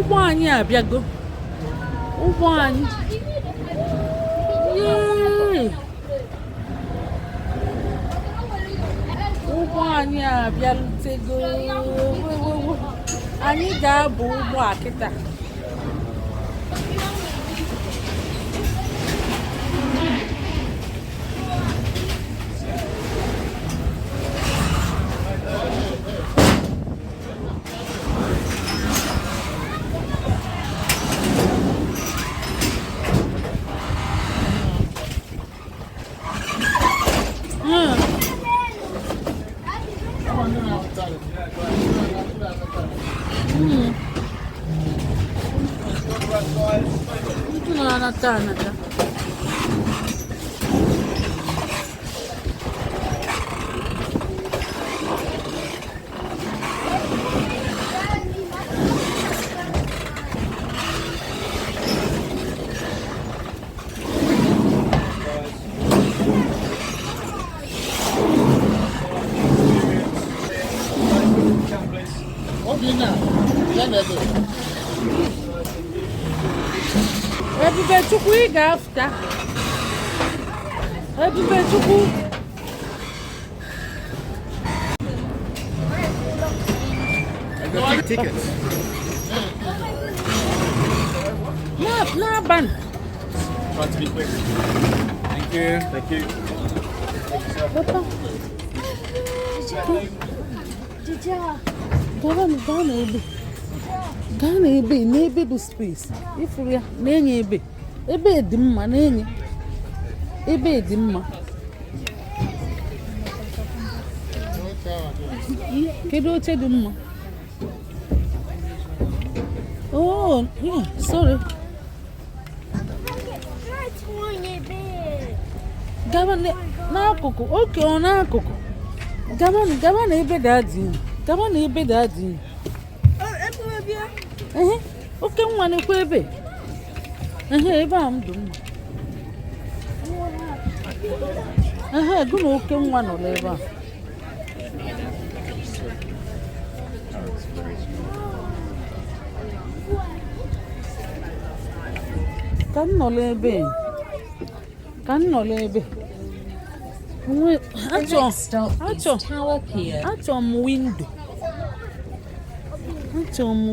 ụgbọ anyị abịago. Ụgbọ anyị. Yay! Ụgbọ anyị abịarutego. Anyị ga-abụ ụgbọ a kịta. Anata. Ebube Chukwu ị ga-afụta. Ebube Chukwu. I got tickets. N'abalị. Try to be quick. Thank you. Thank you. Papa. Gaa n'ebe n'ebe bụ space ifuru ya na-enye ebe dị mma na-enye ebe dị mma. Kedu oche dị mma? Oh, yeah, sorry. Gaba n'akụkụ, oke ọ n'akụkụ. Gaba n'ebe dị adị. Gaba n'ebe dị adị. Oke nwa na-ekwe ebe. Ebe a m dị mma. Gụ na oke nwa nọ n'ebe a. Ka m nọ n'ebe. Achọ m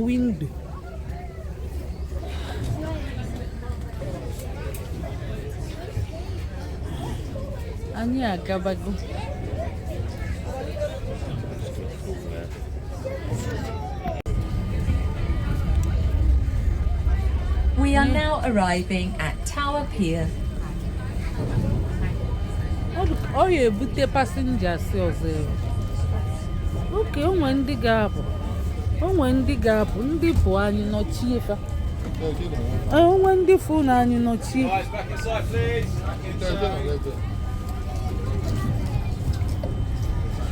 windo. Anyị agabago. We are now arriving at Tower Pier. Ọ ga-ebute passengers ọzọ. Oke, onwe ndị ga-apụ, ndị bụ anyị nọchie fa. Onwe ndị fụ na anyị nọchie.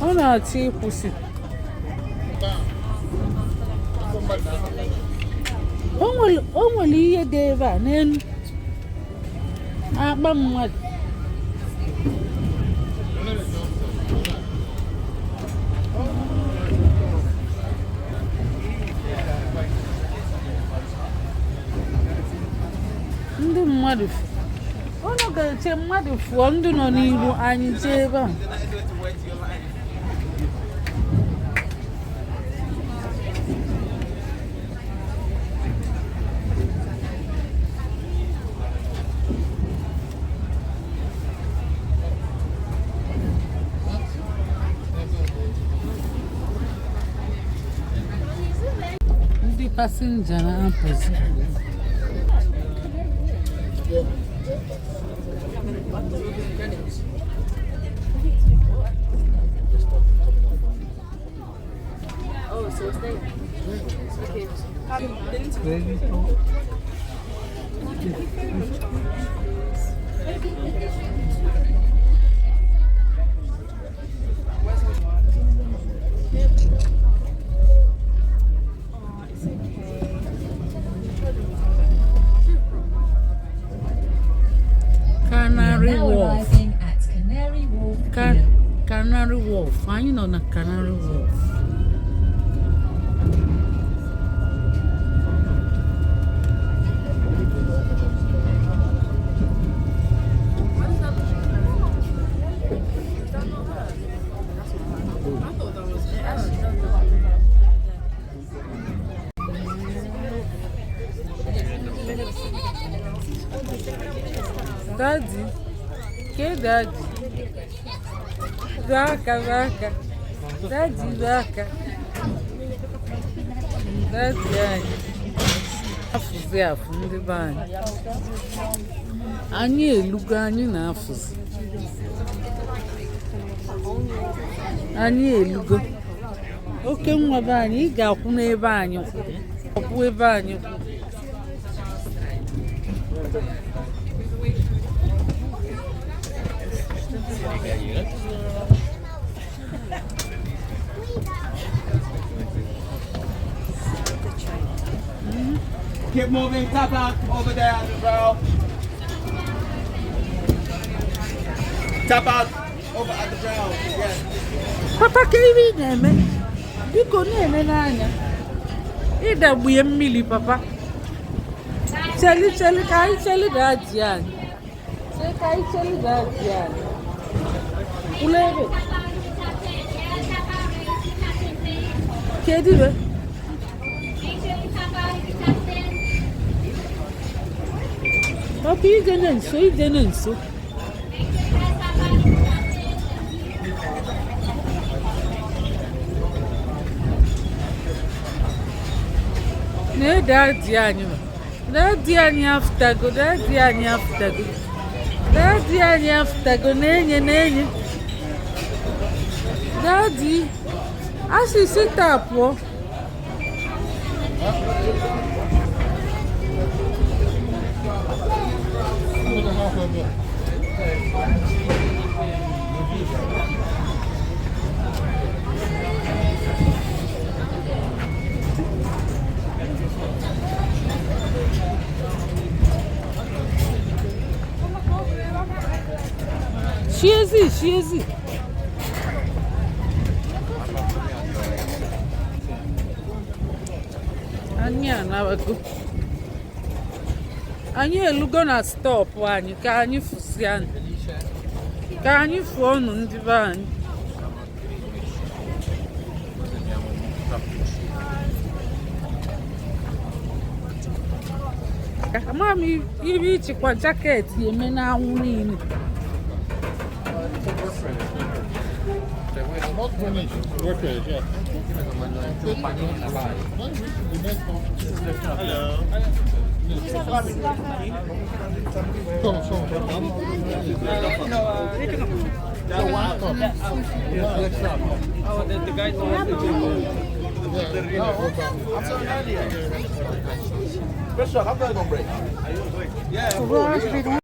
Ọ na-achọ ịkwụsị. O nwere ihe dị ebe a n'elu akpa mmadụ. Ndị mmadụ ọnụ ga-eche mmadụ fụọ ndị nọ n'ihu anyị jee ebe a. Ndị pasenja na-apụzi. Oh, so it's there. Okay. Canary Wharf. Arriving at Canary Wharf. Canary Wharf. Anyị nọ na Canary Wharf. Daddy. Que daddy? Vaca. Daddy, vaca. Daddy, ai. Afụ ndị be anyị. Anyị elugo anyị na-afụzi. Anyị elugo. Oke nwa be anyị, ị ga-akwụ n'ebe anyị kwụ. Ọkwụ ebe anyị kwụ. Keep moving, tap out over there as well. Tap out over at the brow. Yes. Papa ka ibe ị na-eme? Biko na-eme n'anya. Ịdagbuye mmiri papa. Cheli ka anyị cheli ga-adị anyị. Ka anyị cheli ga-adị anyị. Ụlọ ebe. Kedu ebe? Papa ije na nso. Ne daddy anyị. Daddy anyị aftago. Na-enye. Daddy, asịsị tapụọ. Shiezi. Anyị elugo na stọpụ anyị ka anyị fụsịa anyị. Ka anyị fụọ ọnụ ndị be anyị. Ama m ibe ichekwa jaketi eme n'anwụ niile. Workers, yeah. The guy told us to do. First off, I'm gonna go break. Yeah.